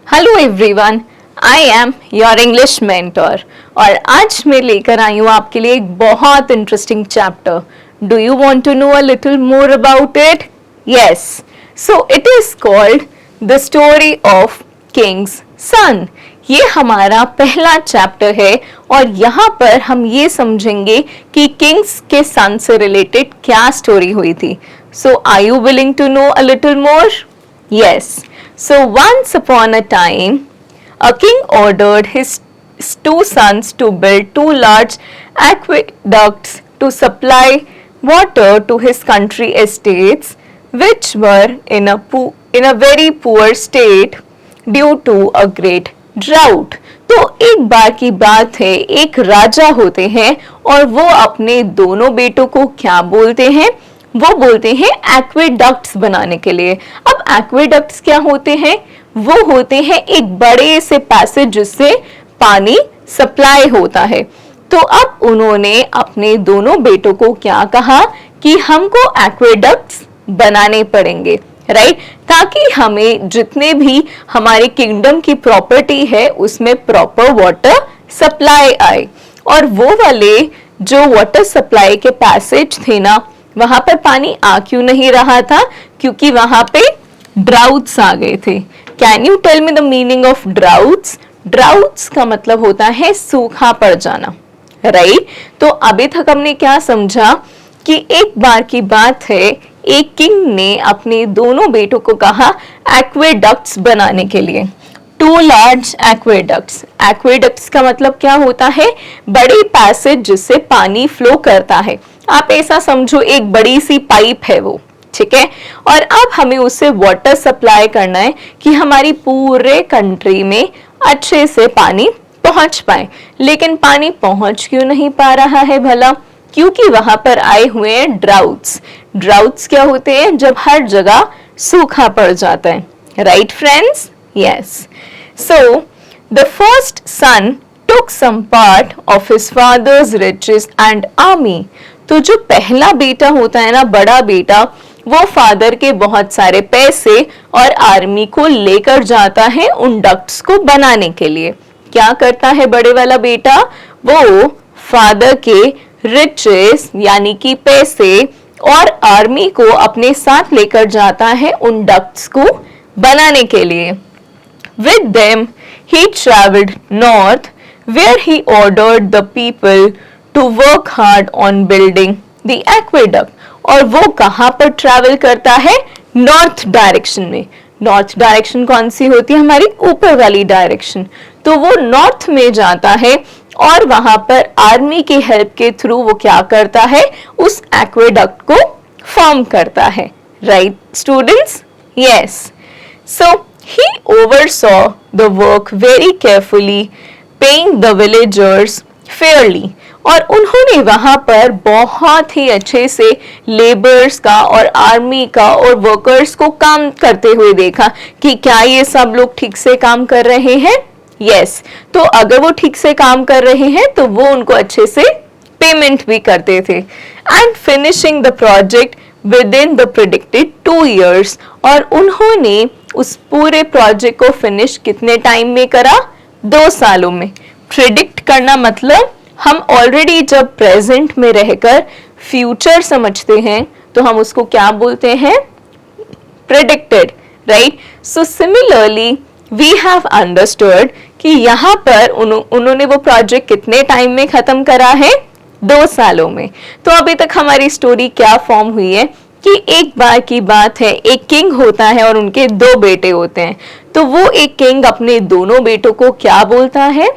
Hello everyone, I am your English mentor और आज मैं लेकर आई हूँ आपके लिए एक बहुत interesting chapter. Do you want to know a little more about it? Yes, so it is called the story of king's son. ये हमारा पहला चैप्टर है और यहाँ पर हम ये समझेंगे कि किंग्स के सन से रिलेटेड क्या स्टोरी हुई थी. So are you willing to know a little more? Yes. So once upon a time, a king ordered his two sons to build two large aqueducts to supply water to his country estates, which were in a very poor state due to a great drought. तो एक बार की बात है, एक राजा होते हैं और वो अपने दोनों बेटों को क्या बोलते हैं? वो बोलते हैं एक्वेडक्ट्स बनाने के लिए. अब एक्वेडक्ट्स क्या होते हैं? वो होते हैं एक बड़े से पैसेज जिससे पानी सप्लाई होता है. तो अब उन्होंने अपने दोनों बेटों को क्या कहा कि हमको एक्वेडक्ट्स बनाने पड़ेंगे, राइट, ताकि हमें जितने भी हमारे किंगडम की प्रॉपर्टी है उसमें प्रॉपर वाटर सप्लाई आए. और वो वाले जो वाटर सप्लाई के पैसेज थे ना, वहां पर पानी आ क्यों नहीं रहा था? क्योंकि वहां पे ड्राउट्स आ गए थे. Can you tell me the meaning of droughts? Droughts का मतलब होता है सूखा पड़ जाना, राइट. तो अभी तक हमने क्या समझा कि एक बार की बात है, एक किंग ने अपने दोनों बेटों को कहा एक्वेडक्ट्स बनाने के लिए. To large एक्वेडक्ट्स. एक्वेडक्ट्स का मतलब क्या होता है? बड़े पैसेज जिससे पानी फ्लो करता है. आप ऐसा समझो एक बड़ी सी पाइप है वो, ठीक है, और अब हमें उससे वाटर सप्लाई करना है कि हमारी पूरे कंट्री में अच्छे से पानी पहुंच पाए. लेकिन पानी पहुंच क्यों नहीं पा रहा है भला? क्योंकि वहां पर आए हुए हैं ड्राउट्स. ड्राउट्स क्या होते हैं? जब हर जगह सूखा पड़ जाता है, right friends? Yes. So the first son took some part of his father's riches and army. तो जो पहला बेटा होता है ना, बड़ा बेटा, वो फादर के बहुत सारे पैसे और आर्मी को लेकर जाता है उन डक्ट्स को बनाने के लिए. क्या करता है बड़े वाला बेटा? वो फादर के रिचेस यानी कि पैसे और आर्मी को अपने साथ लेकर जाता है उन डक्ट्स को बनाने के लिए. With them he traveled north, where he ordered the people to work hard on building the aqueduct. और वो कहाँ पर ट्रैवल करता है? नॉर्थ डायरेक्शन में. नॉर्थ डायरेक्शन कौन सी होती है? हमारी ऊपर वाली डायरेक्शन. तो वो नॉर्थ में जाता है और वहां पर आर्मी की हेल्प के थ्रू वो क्या करता है? उस एक्वेडक्ट को फॉर्म करता है, right students? Yes. So he oversaw the work very carefully, paying the villagers fairly. और उन्होंने वहां पर बहुत ही अच्छे से लेबर्स का और आर्मी का और वर्कर्स को काम करते हुए देखा कि क्या ये सब लोग ठीक से काम कर रहे हैं. यस. तो अगर वो ठीक से काम कर रहे हैं तो वो उनको अच्छे से पेमेंट भी करते थे. And finishing the project with in the predicted 2 years. और उन्होंने उस पूरे प्रोजेक्ट को फिनिश कितने टाइम में करा? 2 सालों में. प्रिडिक्ट करना मतलब हम ऑलरेडी जब प्रेजेंट में रहकर फ्यूचर समझते हैं तो हम उसको क्या बोलते हैं? Predicted, right. So similarly we have understood कि यहाँ पर उन्होंने वो प्रोजेक्ट कितने टाइम में खत्म करा है? 2 सालों में. तो अभी तक हमारी स्टोरी क्या फॉर्म हुई है कि एक बार की बात है, एक किंग होता है और उनके 2 बेटे होते हैं. तो वो एक किंग अपने दोनों बेटों को क्या बोलता है?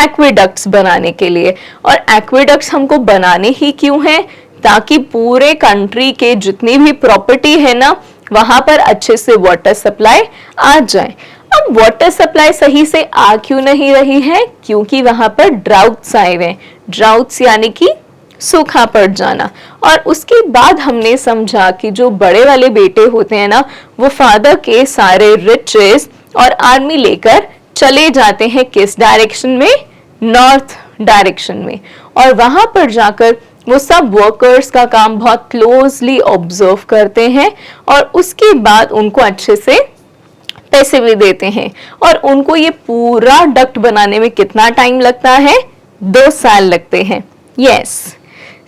एक्वेडक्ट्स बनाने के लिए. और एक्वेडक्ट्स हमको बनाने ही क्यों हैं? ताकि पूरे कंट्री के जितनी भी प्रॉपर्टी है ना, वहां पर अच्छे से वाटर सप्लाई आ जाए. अब वाटर सप्लाई सही से आ क्यों नहीं रही है? क्योंकि वहां पर ड्राउट्स आए हुए हैं. ड्राउट्स यानी कि सूखा पड़ जाना. और उसके बाद हमने समझा कि जो बड़े वाले बेटे होते हैं ना, वो फादर के सारे रिचेस और आर्मी लेकर चले जाते हैं किस डायरेक्शन में? नॉर्थ डायरेक्शन में. और वहां पर जाकर वो सब वर्कर्स का काम बहुत क्लोजली ऑब्जर्व करते हैं और उसके बाद उनको अच्छे से पैसे भी देते हैं और उनको ये पूरा डक्ट बनाने में कितना टाइम लगता है? 2 साल लगते हैं। Yes,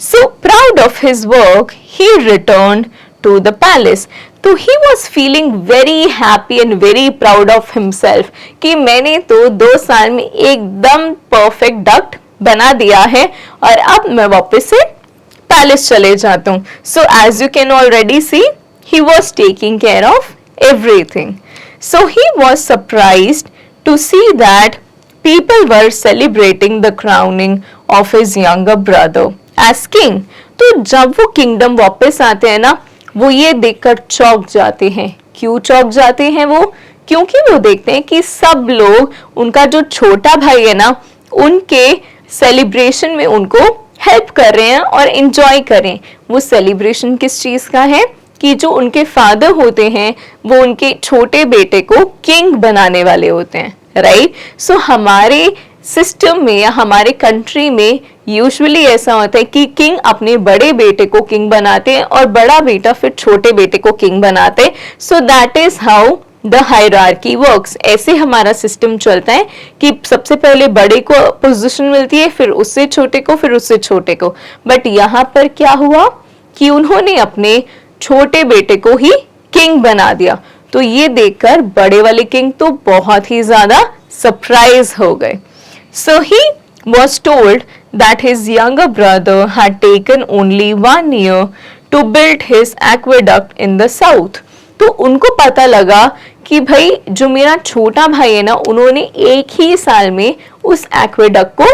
so proud of his work he returned to the palace. तो he was feeling very happy and very proud of himself कि मैंने तो 2 साल में एकदम परफेक्ट डक्ट बना दिया है और अब मैं वापस से पैलेस चले जाता हूँ। So as you can already see, he was taking care of everything. So he was surprised to see that people were celebrating the crowning of his younger brother as king. तो जब वो kingdom वापस आते हैं ना, वो ये देखकर चौंक जाते हैं। क्यों चौंक जाते हैं वो? क्योंकि वो देखते हैं कि सब लोग उनका जो छोटा भाई है ना, उनके सेलिब्रेशन में उनको हेल्प कर रहे हैं और एंजॉय कर रहे हैं। वो सेलिब्रेशन किस चीज का है? कि जो उनके फादर होते हैं वो उनके छोटे बेटे को किंग बनाने वाले होते हैं, राइट? सो हमारे सिस्टम में या हमारे कंट्री में यूजुअली ऐसा होता है कि किंग अपने बड़े बेटे को किंग बनाते हैं और बड़ा बेटा फिर छोटे बेटे को किंग बनाते हैं। So that is how the hierarchy works. ऐसे हमारा सिस्टम चलता है कि सबसे पहले बड़े को पोजीशन मिलती है, फिर उससे छोटे को, फिर उससे छोटे को। बट यहाँ पर क्या हुआ कि उन्होंने अपने छोटे बेटे को ही किंग बना दिया। तो ये देखकर बड़े वाले किंग तो बहुत ही ज्यादा सरप्राइज हो गए। सो ही was told that his younger brother had taken only 1 year to build his aqueduct in the south. तो उनको पता लगा कि भाई जो मेरा छोटा भाई है ना, उन्होंने एक ही साल में उस एक्वेडक्ट को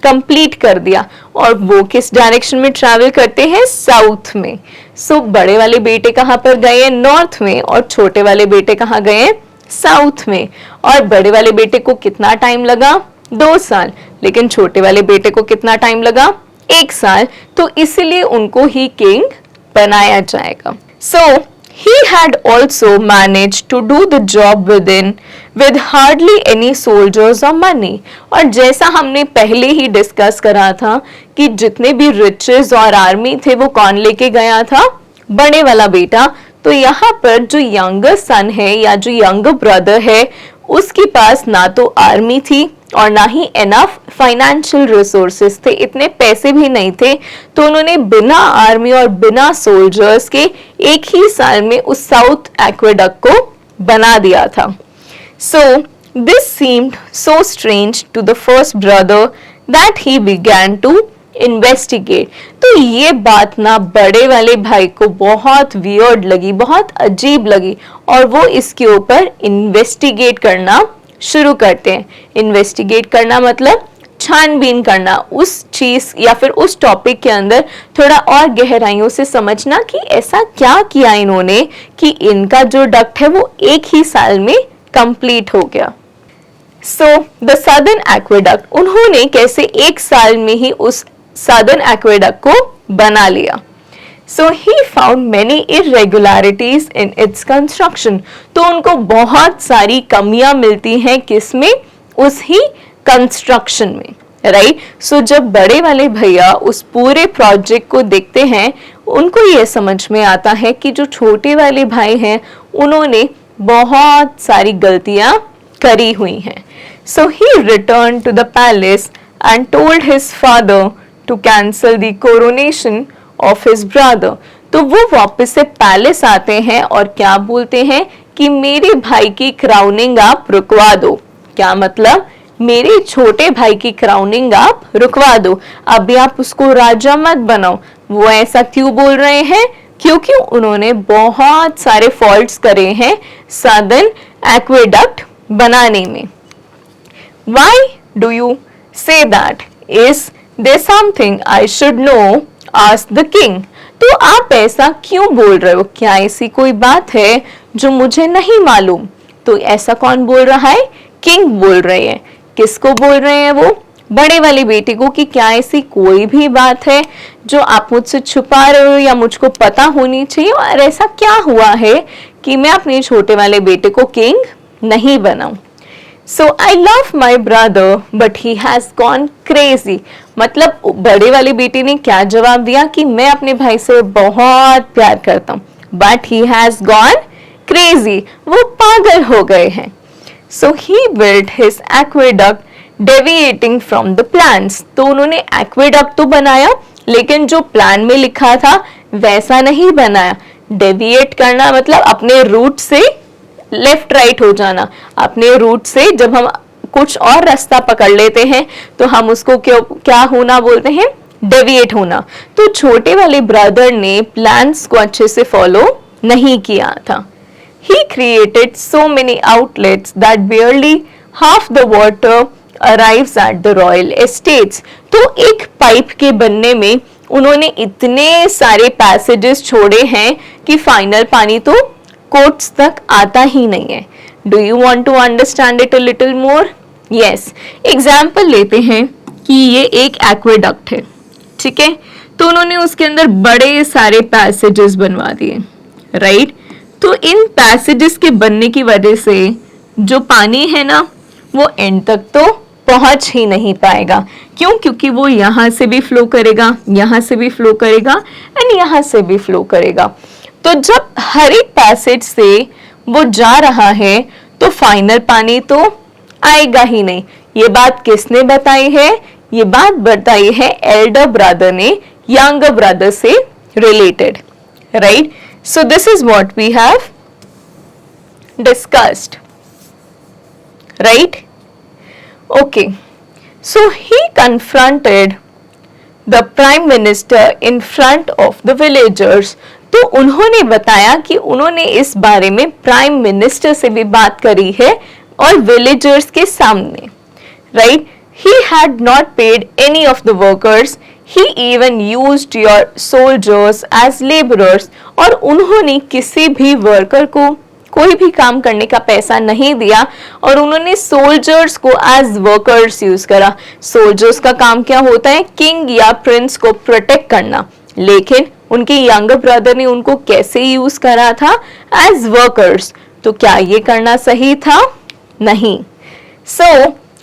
कंप्लीट कर दिया। और वो किस डायरेक्शन में ट्रैवल करते हैं? साउथ में। सो बड़े वाले बेटे कहाँ पर गए हैं? नॉर्थ में। और छोटे वाले बेटे कहाँ गए हैं? साउथ में। और बड़े वाले बेटे को कितना टाइम लगा? 2 साल। लेकिन छोटे वाले बेटे को कितना टाइम लगा? 1 साल। तो इसलिए उनको ही किंग बनाया जाएगा। सो he had also managed to do the job with hardly any soldiers or money. और जैसा हमने पहले ही डिस्कस करा था कि जितने भी रिचेस और आर्मी थे वो कौन लेके गया था? बड़े वाला बेटा। तो यहाँ पर जो यंगर सन है या जो यंगर ब्रदर है, उसके पास ना तो आर्मी थी और ना ही एनफ फाइनेंशियल रिसोर्सेस थे, इतने पैसे भी नहीं थे। तो उन्होंने बिना आर्मी और बिना सोल्जर्स के एक ही साल में उस साउथ एक्वेडक्ट को बना दिया था। So this seemed so strange to the first brother that he began to investigate. तो ये बात ना बड़े वाले भाई को बहुत वियर्ड लगी, बहुत अजीब लगी, और वो इसके ऊपर इन्वेस्टिगेट करना शुरू करते हैं। इन्वेस्टिगेट करना मतलब छानबीन करना, उस चीज या फिर उस टॉपिक के अंदर थोड़ा और गहराइयों से समझना कि ऐसा क्या किया इन्होंने कि इनका जो डक्ट है वो एक ही साल में कंप्लीट हो गया। सो द सदर्न एक्वेडक्ट, उन्होंने कैसे एक साल में ही उस सदर्न एक्वेडक्ट को बना लिया। So he found many irregularities in its construction. तो उनको बहुत सारी कमियां मिलती हैं किसमें? उस ही कंस्ट्रक्शन में, राइट? सो जब बड़े वाले भैया उस पूरे प्रोजेक्ट को देखते हैं, उनको ये समझ में आता है कि जो छोटे वाले भाई हैं उन्होंने बहुत सारी गलतियां करी हुई हैं। So he returned to the palace and told his father to cancel the coronation of his brother. तो वो वापस से पैलेस आते हैं और क्या बोलते हैं कि मेरे भाई की क्राउनिंग आप रुकवा दो। क्या मतलब? मेरे छोटे भाई की क्राउनिंग आप रुकवा दो, अभी आप उसको राजा मत बनाओ। वो ऐसा क्यों बोल रहे हैं? क्योंकि उन्होंने बहुत सारे फॉल्ट्स करे हैं सदर्न एक्वेडक्ट बनाने में। Why do you say that? Is there something I should know? Asked the king. तो आप ऐसा क्यों बोल रहे हो? क्या ऐसी कोई बात है जो मुझे नहीं मालूम? तो ऐसा कौन बोल रहा है? किंग बोल रहे हैं। किसको बोल रहे हैं वो? बड़े वाले बेटे को, कि क्या ऐसी कोई भी बात है जो आप मुझसे छुपा रहे हो या मुझको पता होनी चाहिए, और ऐसा क्या हुआ है कि मैं अपने छोटे वाले बेटे को किंग नहीं बनाऊं? So I love my brother but he has gone crazy. मतलब बड़े वाले बेटे ने क्या जवाब दिया कि मैं अपने भाई से बहुत प्यार करता हूँ, but he has gone crazy, वो पागल हो गए हैं। So he built his aqueduct deviating from the plans. तो उन्होंने एक्वेडक्ट तो बनाया, लेकिन जो प्लान में लिखा था वैसा नहीं बनाया। डेविएट करना मतलब अपने रूट से लेफ्ट राइट हो जाना। अपने रूट से जब हम कुछ और रास्ता पकड़ लेते हैं तो हम उसको क्या होना बोलते हैं, डेविएट होना। तो छोटे वाले ब्रदर ने प्लान्स को अच्छे से फॉलो नहीं किया था। He created so many outlets that barely half the water arrives at the royal estates. तो एक पाइप के बनने में उन्होंने इतने सारे पैसेजेस छोड़े हैं कि फाइनल पानी तो कोर्ट्स तक आता ही नहीं है। Do you want to understand it a little more? Yes. Example लेते हैं कि ये एक एक्वेडक्ट है, ठीक है। तो उन्होंने उसके अंदर बड़े सारे पैसेजेस बनवा दिए, राइट। तो इन पैसेजेस के बनने की वजह से जो पानी है ना वो एंड तक तो पहुंच ही नहीं पाएगा। क्यों? क्योंकि वो यहाँ से भी फ्लो करेगा, यहाँ से भी फ्लो करेगा एंड यहाँ से भी फ्लो करेगा। तो जब हर एक पैसेज से वो जा रहा है तो फाइनल पानी तो आएगा ही नहीं। ये बात किसने बताई है? ये बात बताई है एल्डर ब्रदर ने यंगर ब्रदर से related, right. So this is what we have discussed, right? Okay. So he confronted the prime minister in front of the villagers. तो उन्होंने बताया कि उन्होंने इस बारे में प्राइम मिनिस्टर से भी बात करी है और विलेजर्स के सामने, right? He had not paid any of the workers. He even used your soldiers as laborers. और उन्होंने किसी भी वर्कर को कोई भी काम करने का पैसा नहीं दिया और उन्होंने सोल्जर्स को एज वर्कर्स यूज करा। सोल्जर्स का काम क्या होता है? किंग या प्रिंस को प्रोटेक्ट करना। लेकिन उनके यंगर ब्रदर ने उनको कैसे यूज करा था? As workers. तो क्या ये करना सही था? नहीं। So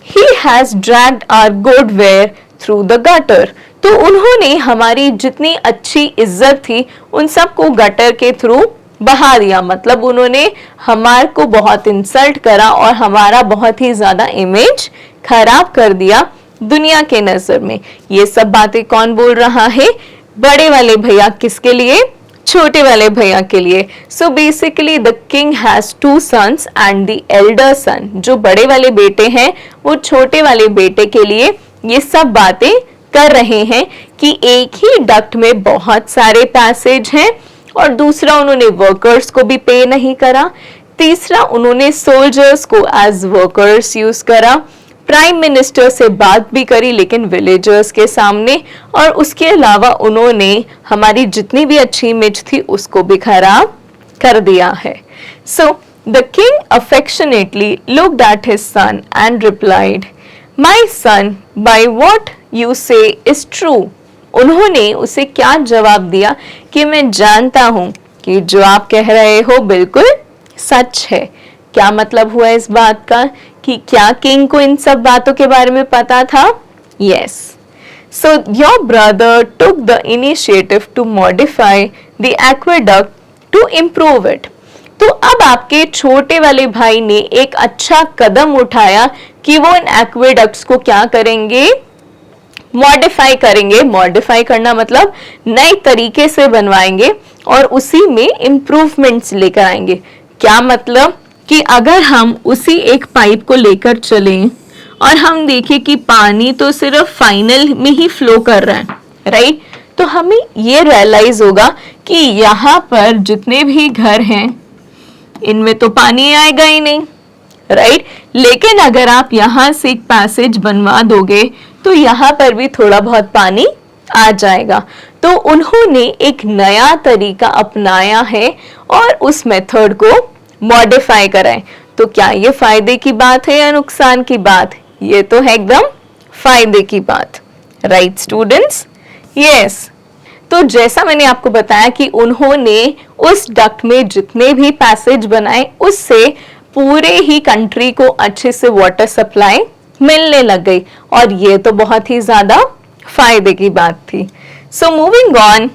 he has dragged our goodwill through the gutter. तो उन्होंने हमारी जितनी अच्छी इज्जत थी उन सबको गटर के थ्रू बहा दिया। मतलब उन्होंने हमारे को बहुत इंसल्ट करा और हमारा बहुत ही ज्यादा इमेज खराब कर दिया दुनिया के नजर में। ये सब बातें कौन बोल रहा है? बड़े वाले भैया। किसके लिए? छोटे वाले भैया के लिए। So basically the king has two sons and the elder son, जो बड़े वाले बेटे हैं वो छोटे वाले बेटे के लिए ये सब बातें कर रहे हैं कि एक ही डक्ट में बहुत सारे पैसेज हैं, और दूसरा उन्होंने वर्कर्स को भी पे नहीं करा, तीसरा उन्होंने सोल्जर्स को एज वर्कर्स यूज करा, प्राइम मिनिस्टर से बात भी करी लेकिन विलेजर्स के सामने, और उसके अलावा उन्होंने हमारी जितनी भी अच्छी इमेज थी उसको भी खराब कर दिया है। So the king affectionately looked at his son and replied, my son, by what you से इज ट्रू। उन्होंने उसे क्या जवाब दिया कि मैं जानता हूं कि जो आप कह रहे हो बिल्कुल सच है। क्या मतलब हुआ इस बात का कि क्या किंग को इन सब बातों के बारे में पता था? Yes. So your brother took the initiative to modify the aqueduct to improve it. तो अब आपके छोटे वाले भाई ने एक अच्छा कदम उठाया कि वो इन एक्वेडक्ट्स को क्या करेंगे? मॉडिफाई करेंगे। मॉडिफाई करना मतलब नए तरीके से बनवाएंगे और उसी में इम्प्रूवमेंट्स लेकर आएंगे। क्या मतलब कि अगर हम उसी एक पाइप को लेकर चलें और हम देखें कि पानी तो सिर्फ फाइनल में ही फ्लो कर रहा है, राइट, तो हमें ये रियलाइज होगा कि यहाँ पर जितने भी घर हैं इनमें तो पानी आएगा ही नहीं, राइट। लेकिन अगर आप यहाँ से एक पैसेज बनवा दोगे तो यहाँ पर भी थोड़ा बहुत पानी आ जाएगा। तो उन्होंने एक नया तरीका अपनाया है और उस मेथड को मॉडिफाई कराएं। तो क्या ये फायदे की बात है या नुकसान की बात? ये तो है एकदम फायदे की बात, राइट स्टूडेंट्स? यस। तो जैसा मैंने आपको बताया कि उन्होंने उस डक्ट में जितने भी पैसेज बनाए उससे पूरे ही कंट्री को अच्छे से वाटर सप्लाई मिलने लग गई, और ये तो बहुत ही ज्यादा फायदे की बात थी। So moving on,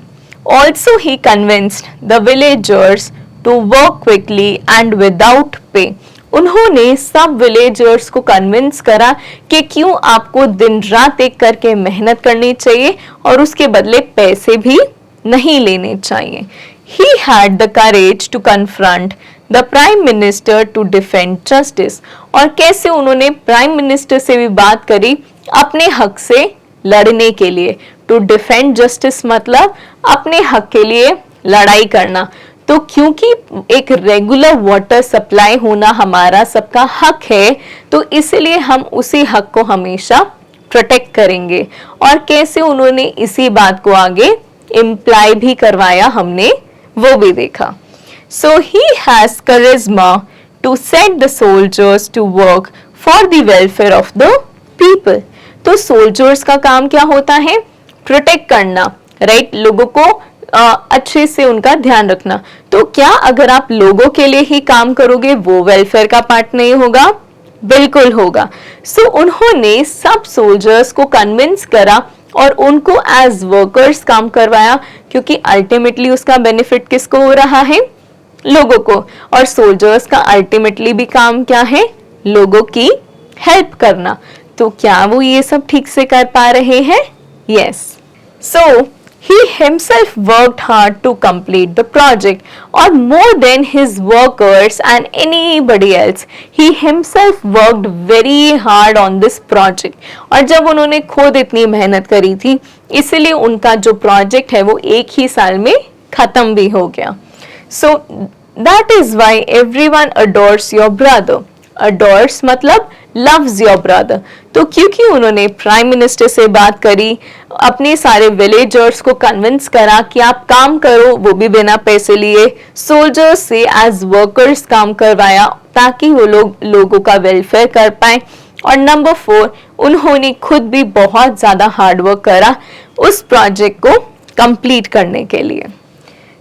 also he convinced the villagers to work quickly and without pay. उन्होंने सब विलेजर्स को कन्विंस करा कि क्यों आपको दिन रात एक करके मेहनत करनी चाहिए और उसके बदले पैसे भी नहीं लेने चाहिए. He had the courage to confront the prime minister to defend justice. और कैसे उन्होंने प्राइम मिनिस्टर से भी बात करी अपने हक से लड़ने के लिए. To defend justice मतलब अपने हक के लिए लड़ाई करना. तो क्योंकि एक रेगुलर वाटर सप्लाई होना हमारा सबका हक है, तो इसलिए हम उसी हक को हमेशा प्रोटेक्ट करेंगे. और कैसे उन्होंने इसी बात को आगे इम्प्लाई भी करवाया, हमने वो भी देखा. So he has charisma to set the soldiers to work for the welfare of the people. तो सोल्जर्स का काम क्या होता है? प्रोटेक्ट करना, राइट, लोगों को अच्छे से उनका ध्यान रखना. तो क्या अगर आप लोगों के लिए ही काम करोगे वो वेलफेयर का पार्ट नहीं होगा? बिल्कुल होगा. सो उन्होंने सब सोल्जर्स को कन्विंस करा और उनको एज वर्कर्स काम करवाया, क्योंकि अल्टीमेटली उसका बेनिफिट किसको हो रहा है? लोगों को. और सोल्जर्स का अल्टीमेटली भी काम क्या है? लोगों की हेल्प करना. तो क्या वो ये सब ठीक से कर पा रहे हैं? Yes. So he himself worked hard to complete the project, or more than his workers and anybody else, he himself worked very hard on this project. और जब उन्होंने खुद इतनी मेहनत करी थी, इसलिए उनका जो प्रोजेक्ट है वो एक ही साल में खत्म भी हो गया. So that is why everyone adores your brother. Adores मतलब loves your brother. तो क्योंकि उन्होंने प्राइम मिनिस्टर से बात करी, अपने सारे विलेजर्स को कन्विंस करा कि आप काम करो, वो भी बिना पैसे लिए, सोल्जर्स से एज वर्कर्स काम करवाया ताकि वो लोगों का वेलफेयर कर पाए. और नंबर 4, उन्होंने खुद भी बहुत ज्यादा हार्डवर्क करा उस प्रोजेक्ट को कंप्लीट करने के लिए.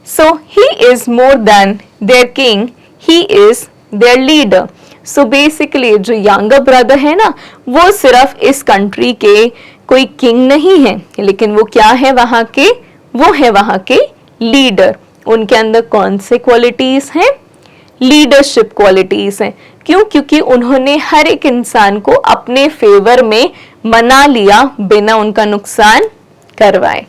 So he is more than their king, he is their leader. So basically जो यंगर ब्रदर है ना, वो सिर्फ इस कंट्री के कोई किंग नहीं है, लेकिन वो क्या है वहां के? वो है वहां के लीडर. उनके अंदर कौन से क्वालिटीज हैं? लीडरशिप क्वालिटीज हैं. क्यों? क्योंकि उन्होंने हर एक इंसान को अपने फेवर में मना लिया बिना उनका नुकसान करवाए.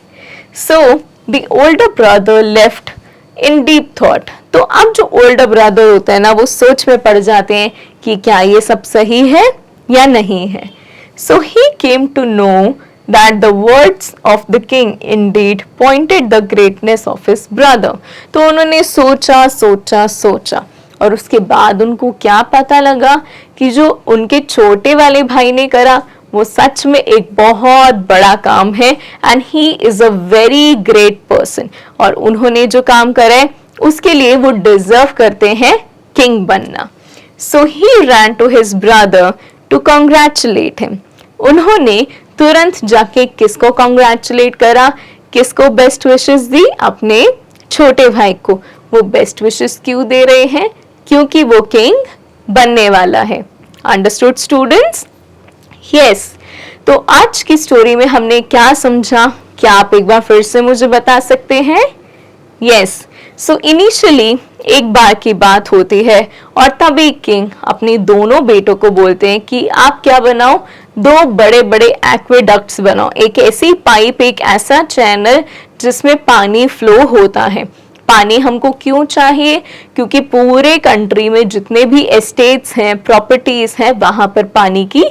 So the older brother left in deep thought. तो अब जो ओल्डर ब्रदर होते हैं ना, वो सोच में पड़ जाते हैं कि क्या ये सब सही है या नहीं है. So he came to know that the words of the king indeed pointed the greatness of his brother. तो उन्होंने सोचा सोचा सोचा और उसके बाद उनको क्या पता लगा कि जो उनके छोटे वाले भाई ने करा वो सच में एक बहुत बड़ा काम है, and he is a very great person. और उन्होंने जो काम करा है उसके लिए वो डिजर्व करते हैं किंग बनना. So he ran to his brother to congratulate him. उन्होंने तुरंत जाके किसको कॉन्ग्रेचुलेट करा? किसको बेस्ट विशेस दी? अपने छोटे भाई को. वो बेस्ट विशेस क्यों दे रहे हैं? क्योंकि वो किंग बनने वाला है. Understood students? यस. तो आज की स्टोरी में हमने क्या समझा? क्या आप एक बार फिर से मुझे बता सकते हैं? यस. सो इनिशियली एक बार की बात होती है और तभी किंग अपने दोनों बेटों को बोलते हैं कि आप क्या बनाओ? 2 बड़े बड़े एक्वेडक्ट्स बनाओ. एक ऐसी पाइप, एक ऐसा चैनल जिसमें पानी फ्लो होता है. पानी हमको क्यों चाहिए? क्योंकि पूरे कंट्री में जितने भी एस्टेट्स हैं, प्रॉपर्टीज हैं, वहां पर पानी की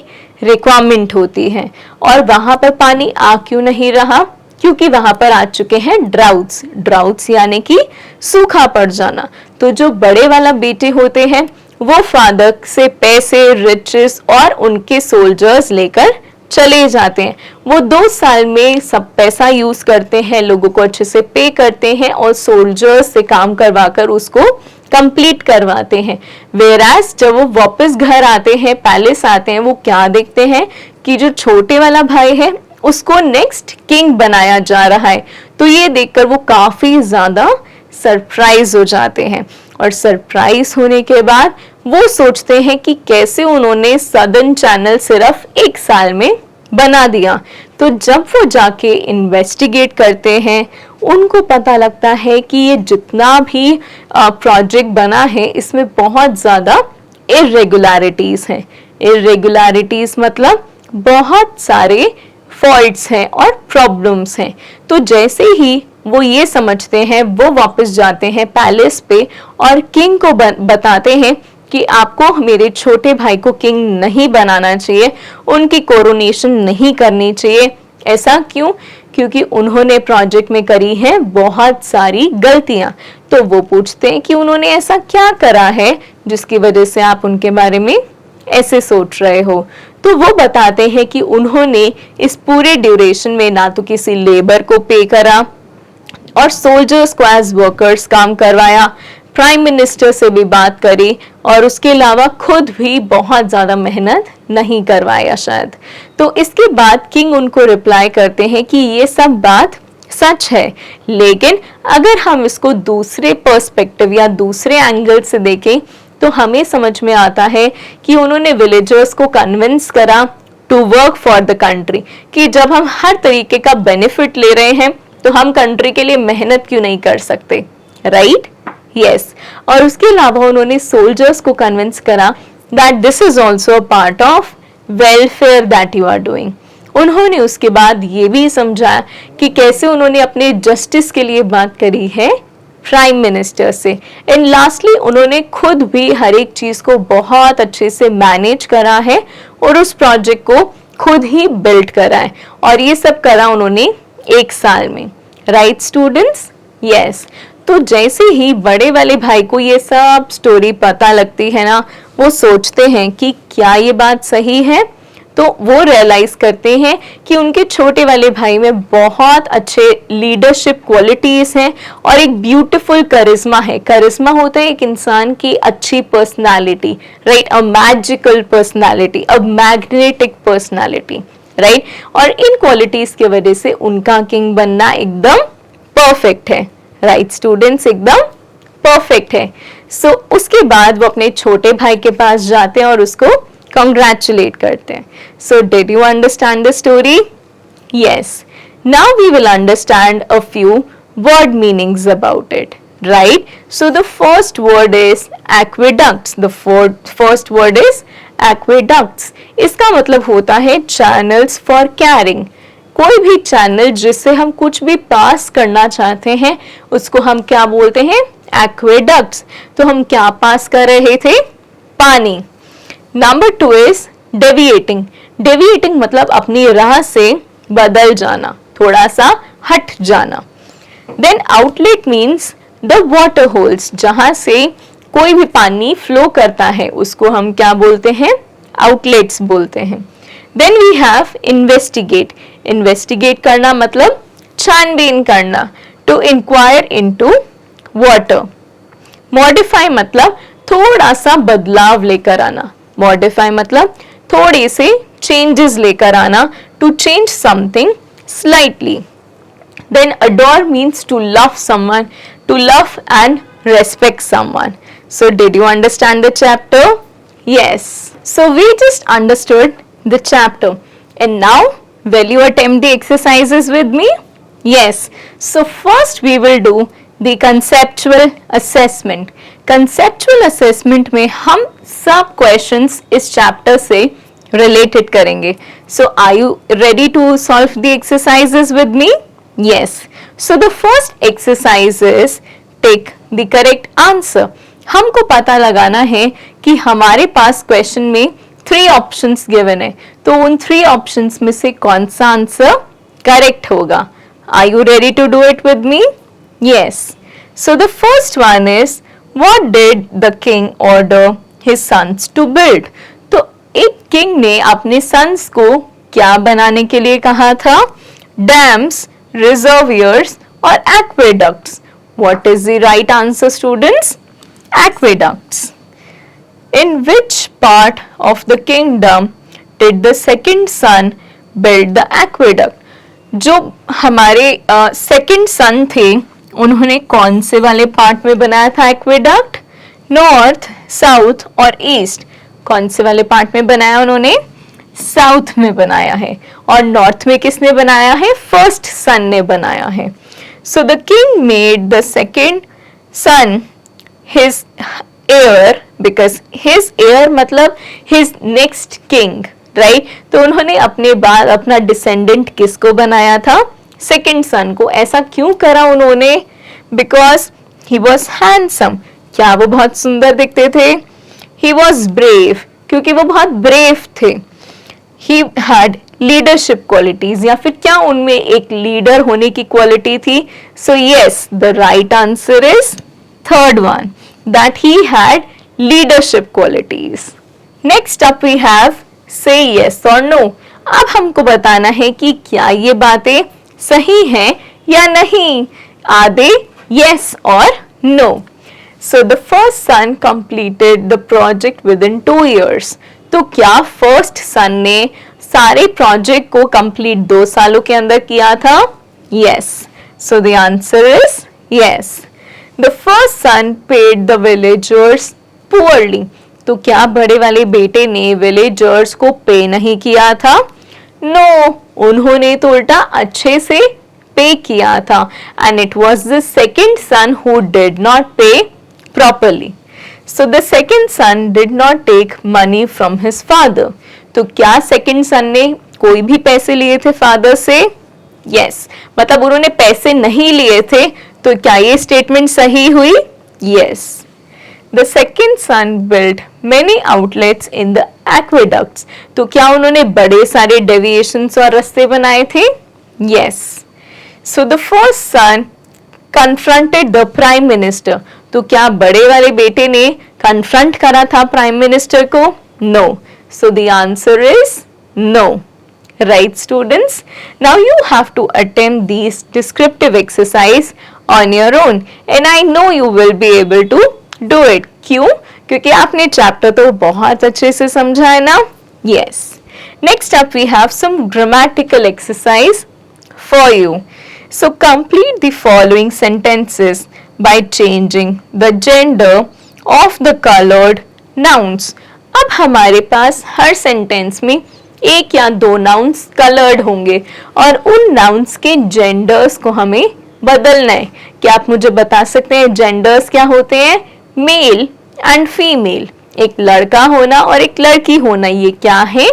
रिक्वायरमेंट होती है. और वहां पर पानी आ क्यों नहीं रहा? क्योंकि वहां पर आ चुके हैं ड्राउट्स. ड्राउट्स यानी कि सूखा पड़ जाना. तो जो बड़े वाला बेटे होते हैं वो फादर से पैसे, रिचेस और उनके सोल्जर्स लेकर चले जाते हैं. वो 2 साल में सब पैसा यूज करते हैं, लोगों को अच्छे से पे करते हैं और सोल्जर्स से काम करवाकर उसको कंप्लीट करवाते हैं. वेराज जब वो वापस घर आते हैं, पैलेस आते हैं, वो क्या देखते हैं कि जो छोटे वाला भाई है उसको नेक्स्ट किंग बनाया जा रहा है. तो ये देखकर वो काफी ज्यादा सरप्राइज हो जाते हैं. और सरप्राइज होने के बाद वो सोचते हैं कि कैसे उन्होंने सदर्न चैनल सिर्फ 1 साल में बना दिया. तो जब वो जाके इन्वेस्टिगेट करते हैं, उनको पता लगता है कि ये जितना भी प्रोजेक्ट बना है इसमें बहुत ज़्यादा इरेगुलरिटीज हैं। इरेगुलरिटीज मतलब बहुत सारे फॉल्ट्स हैं और प्रॉब्लम्स हैं। तो जैसे ही वो ये समझते हैं वो वापस जाते हैं पैलेस पे और किंग को बताते हैं कि आपको मेरे छोटे भाई को किंग नहीं बनाना चाहिए, उनकी कोरोनेशन नहीं करनी चाहिए। ऐसा क्यों? क्योंकि उन्होंने प्रोजेक्ट में करी है बहुत सारी गलतियां। तो वो पूछते हैं कि उन्होंने ऐसा क्या करा है जिसकी वजह से आप उनके बारे में ऐसे सोच रहे हो। तो वो बताते हैं कि उन्होंने इस पूरे ड्यूरेशन में ना तो किसी लेबर को पे करा और सोल्जर्स को एज वर्कर्स काम करवाया, प्राइम मिनिस्टर से भी बात करी और उसके अलावा खुद भी बहुत ज्यादा मेहनत नहीं करवाया शायद। तो इसके बाद किंग उनको रिप्लाई करते हैं कि ये सब बात सच है, लेकिन अगर हम इसको दूसरे पर्सपेक्टिव या दूसरे एंगल से देखें तो हमें समझ में आता है कि उन्होंने विलेजर्स को कन्विंस करा to work for the country, कि जब हम हर तरीके का बेनिफिट ले रहे हैं तो हम कंट्री के लिए मेहनत क्यों नहीं कर सकते, राइट? यस। और उसके अलावा उन्होंने सोल्जर्स को कन्विंस करा that this is also a part of welfare that you are doing. उन्होंने उसके बाद ये भी समझाया कि कैसे उन्होंने अपने जस्टिस के लिए बात करी है प्राइम मिनिस्टर से। एंड लास्टली उन्होंने खुद भी हर एक चीज को बहुत अच्छे से मैनेज करा है और उस प्रोजेक्ट को खुद ही बिल्ड करा है, और ये सब करा उन्होंने 1 साल में, राइट स्टूडेंट्स? यस। तो जैसे ही बड़े वाले भाई को ये सब स्टोरी पता लगती है ना, वो सोचते हैं कि क्या ये बात सही है। तो वो रियलाइज करते हैं कि उनके छोटे वाले भाई में बहुत अच्छे लीडरशिप क्वालिटीज हैं और एक ब्यूटीफुल करिश्मा है। करिश्मा होता है एक इंसान की अच्छी personality, right? A magical personality, a magnetic personality, right? और इन क्वालिटीज की वजह से उनका किंग बनना एकदम परफेक्ट है, राइट स्टूडेंट्स? एकदम परफेक्ट है। सो उसके बाद वो अपने छोटे भाई के पास जाते हैं और उसको congratulate करते हैं। So did you understand the story? Yes. Now we will understand a few word meanings about it, right? So the first word is aqueducts. The first word is aqueducts. इसका मतलब होता है channels for carrying. कोई भी channel जिससे हम कुछ भी पास करना चाहते हैं उसको हम क्या बोलते हैं? aqueducts. तो हम क्या पास कर रहे थे? पानी। Number 2 is deviating. डेविएटिंग मतलब अपनी राह से बदल जाना, थोड़ा सा हट जाना। Then outlet means the water holes, जहां से कोई भी पानी फ्लो करता है उसको हम क्या बोलते हैं? आउटलेट्स बोलते हैं। Then we have investigate. Investigate करना मतलब छानबीन करना, to inquire into water. Modify मतलब थोड़ा सा बदलाव लेकर आना। मॉडिफाई मतलब थोड़े से चेंजेस लेकर आना, to change something slightly. Then adore means to love someone, to love and respect someone. So did you understand the chapter? Yes. So we just understood the chapter, and now will you attempt the exercises with me? Yes. So first we will do the conceptual assessment. Conceptual assessment में हम सब questions इस chapter से related करेंगे. So are you ready to solve the exercises with me? Yes. So the first exercise is take the correct answer. हमको पता लगाना है कि हमारे पास question में 3 options given है, तो उन 3 options में से कौन सा आंसर correct होगा. Are you ready to do it with me? Yes. So the first one is, what did the king order his sons to build? तो एक king ने अपने sons को क्या बनाने के लिए कहा था? Dams, reservoirs और aqueducts. What is the right answer, students? Aqueducts. In which part of the kingdom did the second son build the aqueduct? जो हमारे second son थे उन्होंने कौन से वाले पार्ट में बनाया था एक्वेडक्ट? नॉर्थ, साउथ और ईस्ट। कौन से वाले पार्ट में बनाया उन्होंने? साउथ में बनाया है। और नॉर्थ में किसने बनाया है? फर्स्ट सन ने बनाया है। So the king made the second son his heir, because his heir मतलब his next king, right? तो उन्होंने अपने बाद अपना डिसेंडेंट किसको बनाया था? सेकेंड सन को। ऐसा क्यों करा उन्होंने? Because he was handsome. क्या वो बहुत सुंदर दिखते थे? ही वॉज ब्रेव, क्योंकि वो बहुत ब्रेव थे। ही हैड लीडरशिप क्वालिटीज, या फिर क्या उनमें एक लीडर होने की क्वालिटी थी? So yes, the right answer is third one, that he had leadership qualities. Next up we have say yes और नो। अब हमको बताना है कि क्या ये बातें सही हैं या नहीं। Are they yes or no? So the first son completed the project within 2 years. तो क्या फर्स्ट सन ने सारे प्रोजेक्ट को कंप्लीट 2 सालों के अंदर किया था? Yes. So the answer is yes. The first son paid the villagers poorly. तो क्या बड़े वाले बेटे ने विलेजर्स को पे नहीं किया था? No. उन्होंने तो उल्टा अच्छे से पे किया था, and it was the second son who did not pay properly. So the second son did not take money from his father. तो क्या सेकंड सन ने कोई भी पैसे लिए थे फादर से? Yes. मतलब उन्होंने पैसे नहीं लिए थे, तो क्या ये स्टेटमेंट सही हुई? Yes. The second son built many outlets in the aqueducts. तो क्या उन्होंने बड़े सारे डेविएशंस और रास्ते बनाए थे? Yes. So the first son confronted the prime minister. तो क्या बड़े वाले बेटे ने confront करा था प्राइम मिनिस्टर को? No. So the answer is no. Right, students? Now you have to attempt these descriptive exercise on your own, and I know you will be able to do it. क्यों? क्योंकि आपने chapter तो बहुत अच्छे से समझा है ना? Yes. Next up we have some grammatical exercise for you. So complete the following sentences by changing the gender of the colored nouns. अब हमारे पास हर सेंटेंस में एक या 2 नाउन्स कलर्ड होंगे और उन नाउन्स के जेंडर्स को हमें बदलना है। क्या आप मुझे बता सकते हैं जेंडर्स क्या होते हैं? मेल एंड फीमेल, एक लड़का होना और एक लड़की होना, ये क्या है?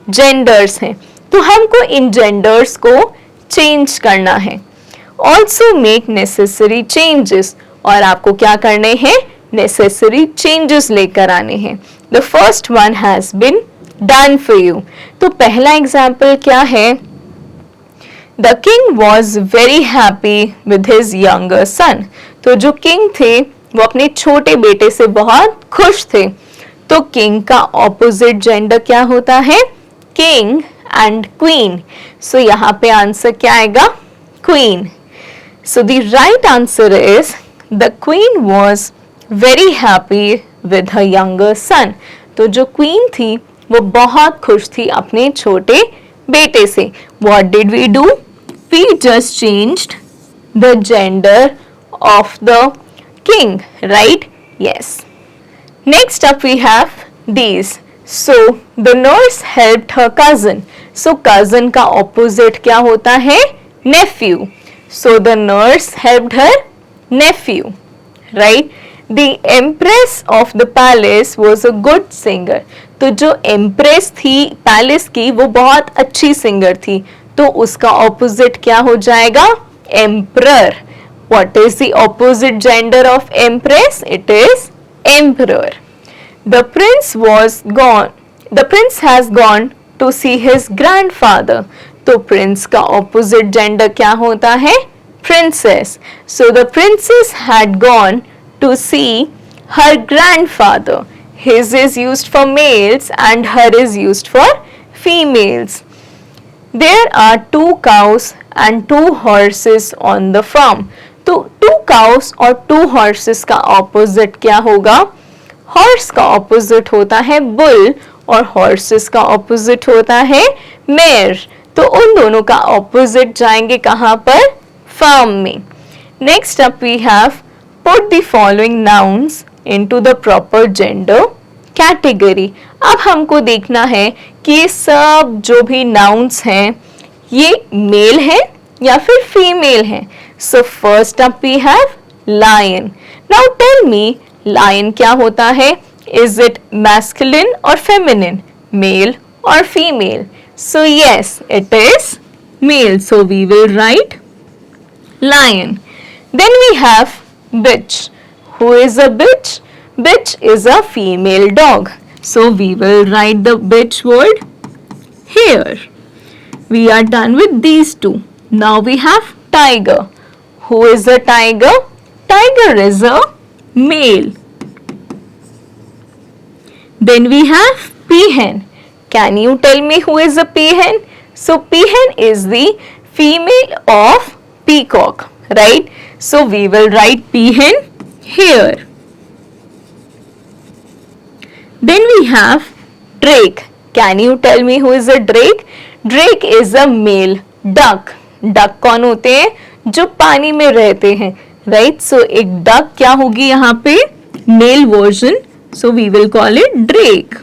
जेंडर्स हैं। तो हमको इन जेंडर्स को चेंज करना है। ऑल्सो मेक नेसेसरी चेंजेस, और आपको क्या करने हैं? नेसेसरी चेंजेस लेकर आने हैं। The first one has been done for you. तो पहला एग्जाम्पल क्या है? The king was very happy with his younger son. तो जो किंग थे वो अपने छोटे बेटे से बहुत खुश थे। तो किंग का ऑपोजिट जेंडर क्या होता है? King and queen. सो यहाँ पे आंसर क्या आएगा? Queen. So the right answer is the queen was very happy with her younger son. तो जो क्वीन थी वो बहुत खुश थी अपने छोटे बेटे से। What did we do? We just changed the gender of the king, right? Yes. Next up we have these. So the nurse helped her cousin. So cousin का opposite क्या होता है? Nephew. So the nurse helped her nephew, right? The empress of the palace was a good singer. तो जो empress थी palace की वो बहुत अच्छी सिंगर थी, तो उसका opposite क्या हो जाएगा? Emperor. What is the opposite gender of empress? It is emperor. The prince was gone. The prince has gone to see his grandfather. तो prince का opposite gender क्या होता है? Princess. So the princess had gone to see her grandfather. His is used for males and her is used for females. There are 2 cows and 2 horses on the farm. तो 2 cows और 2 horses का opposite क्या होगा? Horse का opposite होता है bull और horses का opposite होता है mare. तो उन दोनों का opposite जाएंगे कहाँ पर? Farm में. Next up we have put the following nouns into the proper gender category. अब हमको देखना है कि सब जो भी nouns हैं ये मेल है या फिर फीमेल है। So first up we have lion. Now tell me, lion क्या होता है? Is it masculine or feminine? Male or female? So yes, it is male. So we will write lion. Then we have bitch. Who is a bitch? Bitch is a female dog. So we will write the bitch word here. We are done with these two. Now we have tiger. Who is a tiger? Tiger is a male. Then we have peahen. Can you tell me who is a peahen? So peahen is the female of peacock, right? So we will write peahen here. Then we have drake. Can you tell me who is a drake? Drake is a male duck. Duck कौन होते हैं? जो पानी में रहते हैं, right? So एक duck क्या होगी यहाँ पे? Male version. So we will call it drake.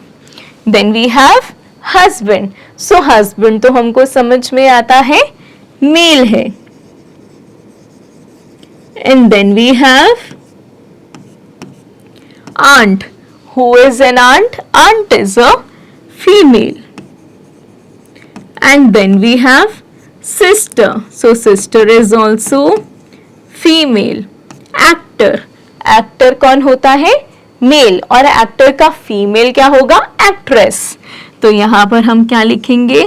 Then we have husband. So husband तो हमको समझ में आता है male है. And then we have aunt. Who is an aunt? Aunt is a female. And then we have sister. So sister is also female. Actor. Actor कौन होता है? Male. और actor का female क्या होगा? Actress. तो यहाँ पर हम क्या लिखेंगे?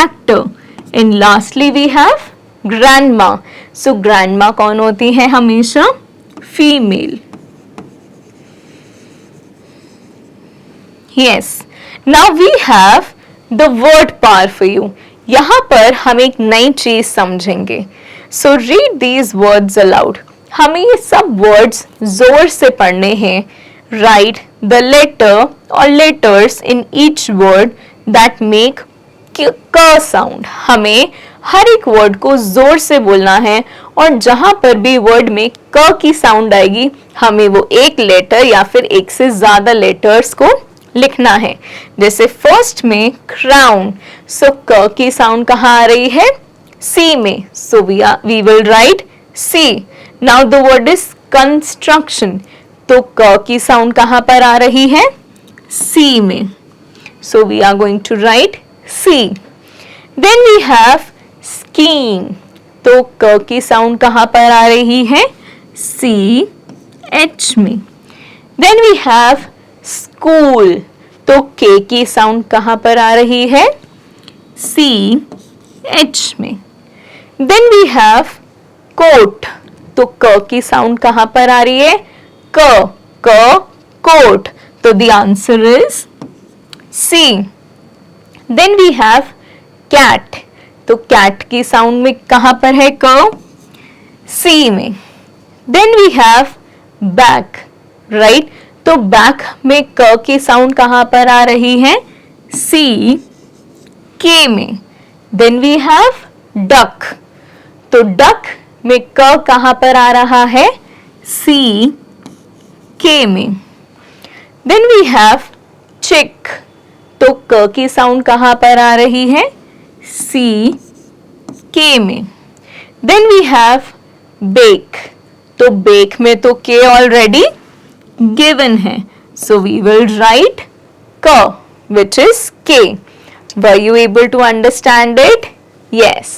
Actor. And lastly we have grandma. So grandma कौन होती है हमेशा? Female. Yes. Now we have the word power for you. यहाँ पर हम एक नई चीज समझेंगे. So read these words aloud. हमें ये सब words जोर से पढ़ने हैं. Write the letter or letters in each word that make क sound. हमें हर एक वर्ड को जोर से बोलना है और जहां पर भी वर्ड में क की साउंड आएगी हमें वो एक लेटर या फिर एक से ज्यादा लेटर्स को लिखना है. जैसे फर्स्ट में क्राउन. सो क की साउंड कहाँ आ रही है? सी में. So we will write C. Now the word is construction. तो क की साउंड कहाँ पर आ रही है? सी में. So we are going to write C. Then we have skiing. तो क की साउंड कहाँ पर आ रही है? सी एच में. Then we have school. तो के की साउंड कहां पर आ रही है? सी एच में. Then we have coat. तो क की साउंड कहां पर आ रही है? क कोट. तो the answer is C. Then we have cat. तो कैट की साउंड में कहां पर है? क सी में. Then we have back. Right. तो बैक में क की साउंड कहां पर आ रही है? सी के में. Then we have duck. तो डक में क कहां पर आ रहा है? सी के में. देन वी हैव चिक. तो क की साउंड कहां पर आ रही है? सी के में. Then we have bake. तो बेक में तो के ऑलरेडी given है. So we will write K, which is K. Were you able to understand it? Yes.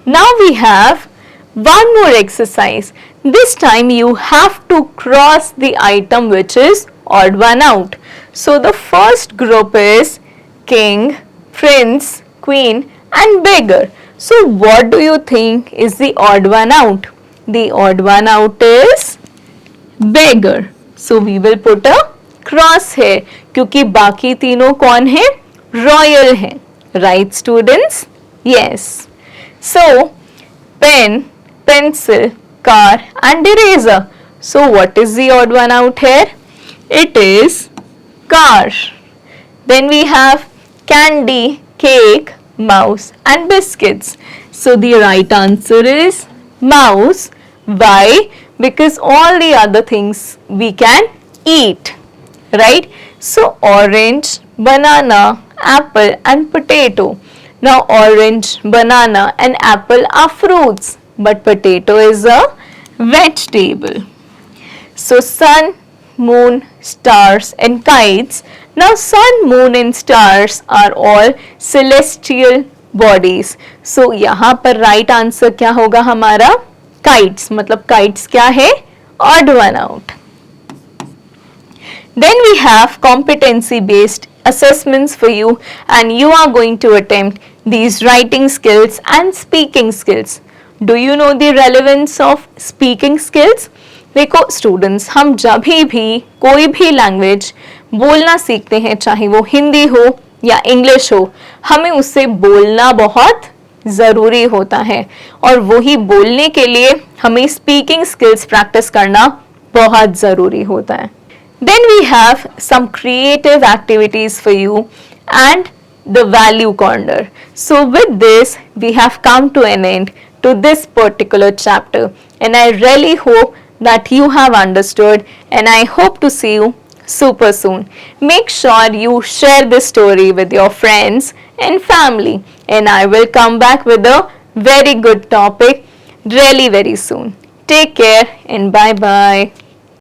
Now we have one more exercise. This time you have to cross the item which is odd one out. So the first group is king, prince, queen and beggar. So what do you think is the odd one out? The odd one out is beggar. So we will put a cross here क्योंकि बाकी तीनों कौन है? Royal हैं. Right students? Yes. So pen, pencil, car and eraser. So what is the odd one out here? It is car. Then we have candy, cake, mouse and biscuits. So the right answer is mouse. Why? Because all the other things we can eat, right? So orange, banana, apple and potato. Now orange, banana and apple are fruits, but potato is a vegetable. So sun, moon, stars and kites. Now sun, moon and stars are all celestial bodies. So यहाँ पर right answer क्या होगा हमारा? Kites. मतलब kites क्या है? Odd one out. Then we have competency based assessments for you, and you are going to attempt these writing skills and speaking skills. Do you know the relevance of speaking skills? देखो students, हम जब भी कोई भी language बोलना सीखते हैं, चाहे वो हिंदी हो या इंग्लिश हो, हमें उससे बोलना बहुत ज़रूरी होता है और वही बोलने के लिए हमें स्पीकिंग स्किल्स प्रैक्टिस करना बहुत ज़रूरी होता है. Then we have some creative activities for you and the value corner. So with this, we have come to an end to this particular chapter, and I really hope that you have understood, and I hope to see you super soon. Make sure you share this story with your friends and family, and I will come back with a very good topic really very soon. Take care and bye bye.